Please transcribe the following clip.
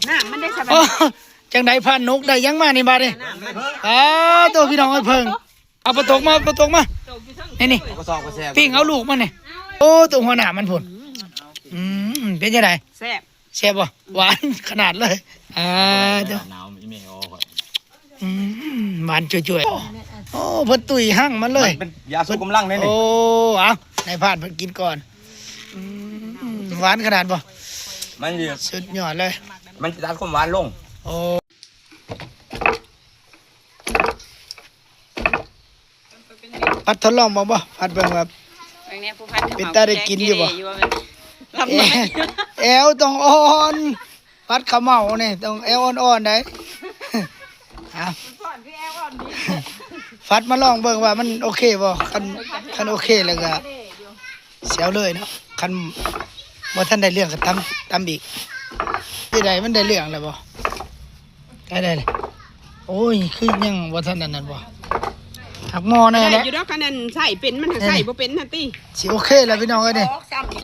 น้ำมันได้สบา โอ้ ย จังไดผ่านนกได้ยังมานี่บาดนี่ตัวพี่น้องไอ้เพิ่งเอาประตกมานี่ ก็ซองก็แซ่บ ปิ้งเอาลูกมันนี่โอ้ตัวหัวหน้ามันพุ่นเป็นจังได แซ่บ แซ่บบ่หวานขนาดเลยเจ้า หนาวอีเมล หวานจ่วยๆโอ้เพิ่นตุยหั่งมันเลย เป็นยาสูบกำลังเลยนี่ โอ้เอาในผ่านเพิ่นกินก่อนหวานขนาดบ่ มันดี สุดยอดเลย มันจะตัดความหวานลง โอ้พัดทดลองบ่พัดเบิ่งแบบ เป็นตาได้กินอยู่บ่ ทำไม แอวต้องอ่อนพัดขาวเหมานี่ต้องแอวอ่อนๆได้เอาฟัดมาลองเบิ่งว่ามันโอเคบ่คันโอเคแล้วก็เสียวเลยเนาะคันบ่ทันได้เรื่องก็ตำอีกที่ใดมันได้เรื่องแล้วบ่ได้เลยโอ้ยคือยังบ่ทันนั้นบ่หักหม้อแน่ ได้ แหละ อยู่ดอกคะแนนใส่เป็นมันใส่บ่เป็นน่ะติ สิโอเคแล้วพี่น้องเอ้ยนี่